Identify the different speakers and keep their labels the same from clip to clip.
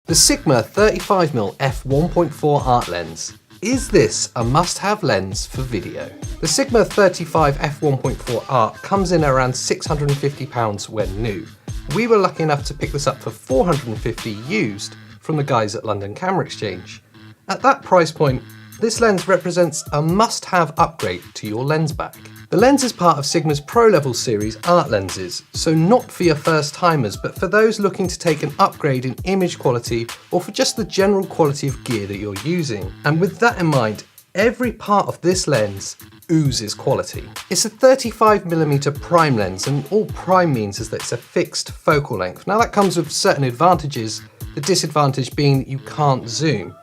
Speaker 1: The Sigma 35mm f1.4 art lens. Is this a must-have lens for video? The Sigma 35 f1.4 art comes in around £650 when new. We were lucky enough to pick this up for £450 used from the guys at London Camera Exchange. At that price point, this lens represents a must-have upgrade to your lens bag. The lens is part of Sigma's Pro Level series art lenses, so not for your first timers, but for those looking to take an upgrade in image quality or for just the general quality of gear that you're using. And with that in mind, every part of this lens oozes quality. It's a 35mm prime lens, and all prime means is that it's a fixed focal length. Now that comes with certain advantages, the disadvantage being that you can't zoom.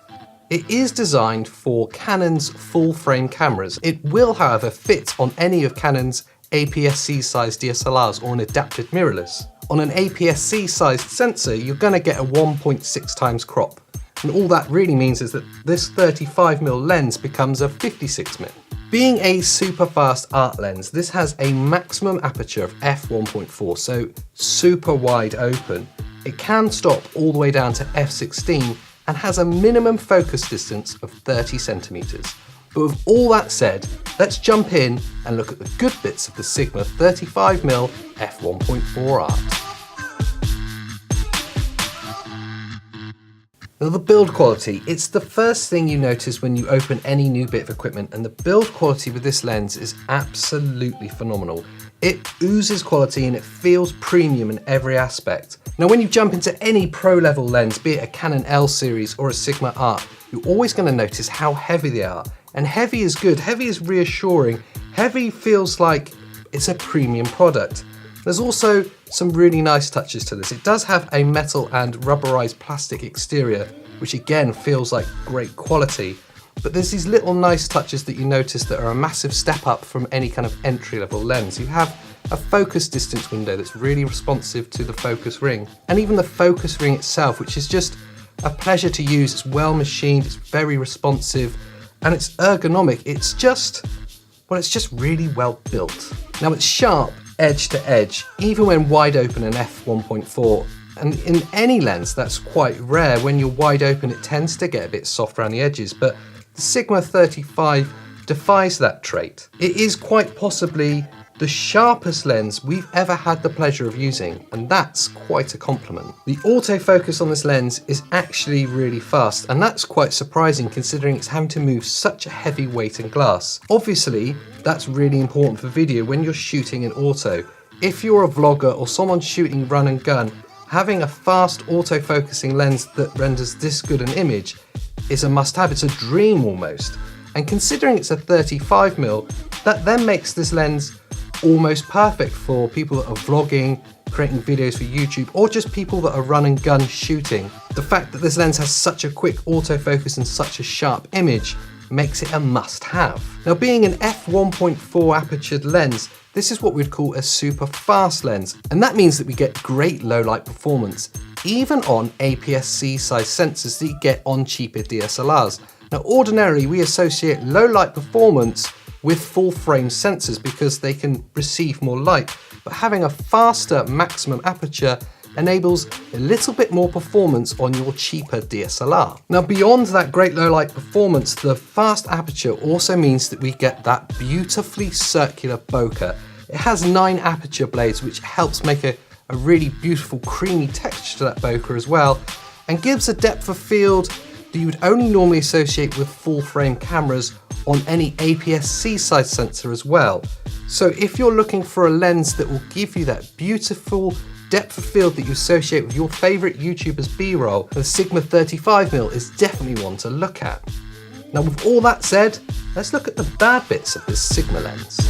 Speaker 1: It is designed for Canon's full-frame cameras. It will, however, fit on any of Canon's APS-C sized DSLRs or an adapted mirrorless. On an APS-C sized sensor, you're going to get a 1.6 times crop. And all that really means is that this 35mm lens becomes a 56mm. Being a super fast art lens, this has a maximum aperture of f1.4, so super wide open. It can stop all the way down to f16 and has a minimum focus distance of 30 centimeters. But with all that said, let's jump in and look at the good bits of the Sigma 35mm f1.4 art. Now the build quality, it's the first thing you notice when you open any new bit of equipment, and the build quality with this lens is absolutely phenomenal. It oozes quality and it feels premium in every aspect. Now when you jump into any pro level lens, be it a Canon L series or a Sigma art, you're always going to notice how heavy they are. And heavy is good, heavy is reassuring, heavy feels like it's a premium product. There's also some really nice touches to this. It does have a metal and rubberized plastic exterior, which again feels like great quality. But there's these little nice touches that you notice that are a massive step up from any kind of entry-level lens. You have a focus distance window that's really responsive to the focus ring. And even the focus ring itself, which is just a pleasure to use. It's well machined, it's very responsive, and it's ergonomic. It's just really well built. Now it's sharp edge to edge, even when wide open in f1.4. And in any lens, that's quite rare. When you're wide open, it tends to get a bit soft around the edges, but the Sigma 35 defies that trait. It is quite possibly the sharpest lens we've ever had the pleasure of using, and that's quite a compliment. The autofocus on this lens is actually really fast, and that's quite surprising considering it's having to move such a heavy weight in glass. Obviously, that's really important for video when you're shooting in auto. If you're a vlogger or someone shooting run and gun, having a fast autofocusing lens that renders this good an image is a must-have. It's a dream almost. And considering it's a 35mm, that then makes this lens almost perfect for people that are vlogging, creating videos for YouTube, or just people that are run and gun shooting. The fact that this lens has such a quick autofocus and such a sharp image makes it a must-have. Now being an f1.4 apertured lens, this is what we'd call a super fast lens, and that means that we get great low light performance, even on APS-C size sensors that you get on cheaper DSLRs. Now ordinarily we associate low light performance with full frame sensors because they can receive more light, but having a faster maximum aperture enables a little bit more performance on your cheaper DSLR. Now beyond that great low light performance, the fast aperture also means that we get that beautifully circular bokeh. It has 9 aperture blades, which helps make a really beautiful creamy texture to that bokeh as well, and gives a depth of field that you would only normally associate with full frame cameras on any APS-C size sensor as well. So if you're looking for a lens that will give you that beautiful depth of field that you associate with your favorite YouTubers B-roll, the Sigma 35mm is definitely one to look at. Now with all that said, let's look at the bad bits of this Sigma lens.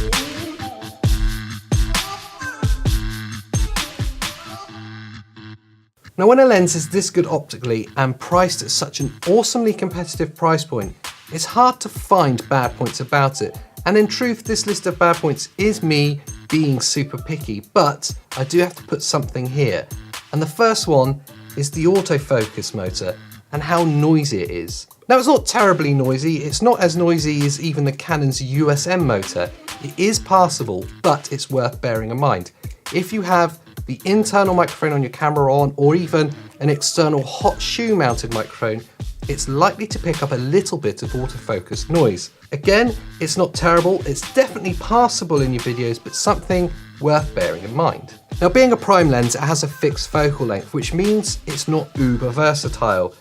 Speaker 1: Now when a lens is this good optically and priced at such an awesomely competitive price point, it's hard to find bad points about it. And in truth, this list of bad points is me being super picky, but I do have to put something here. And the first one is the autofocus motor and how noisy it is. Now it's not terribly noisy, it's not as noisy as even the Canon's USM motor. It is passable, but it's worth bearing in mind. If you have the internal microphone on your camera on, or even an external hot shoe mounted microphone, it's likely to pick up a little bit of autofocus noise. Again, it's not terrible, it's definitely passable in your videos, but something worth bearing in mind. Now, being a prime lens, it has a fixed focal length, which means it's not uber versatile.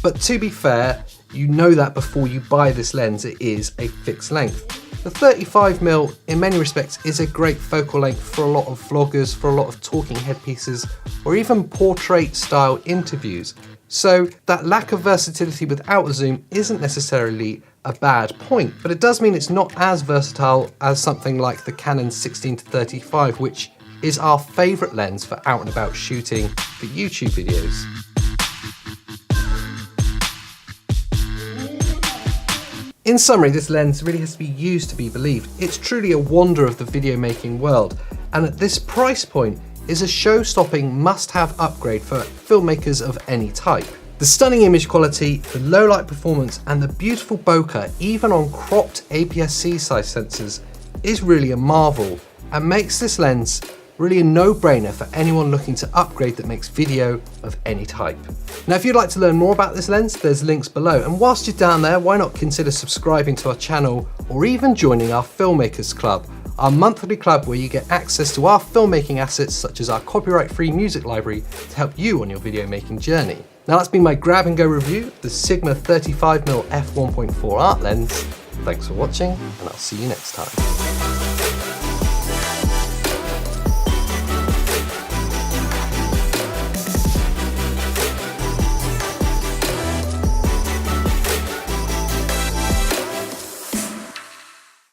Speaker 1: But to be fair, you know that before you buy this lens, it is a fixed length. The 35mm in many respects is a great focal length for a lot of vloggers, for a lot of talking headpieces, or even portrait style interviews. So that lack of versatility without a zoom isn't necessarily a bad point, but it does mean it's not as versatile as something like the Canon 16-35, which is our favourite lens for out and about shooting for YouTube videos. In summary, this lens really has to be used to be believed. It's truly a wonder of the video making world, and at this price point is a show-stopping must-have upgrade for filmmakers of any type. The stunning image quality, the low light performance, and the beautiful bokeh, even on cropped APS-C size sensors, is really a marvel and makes this lens really a no-brainer for anyone looking to upgrade that makes video of any type. Now, if you'd like to learn more about this lens, there's links below. And whilst you're down there, why not consider subscribing to our channel or even joining our Filmmakers Club, our monthly club where you get access to our filmmaking assets such as our copyright-free music library to help you on your video making journey. Now, that's been my grab and go review of the Sigma 35mm f1.4 art lens. Thanks for watching, and I'll see you next time.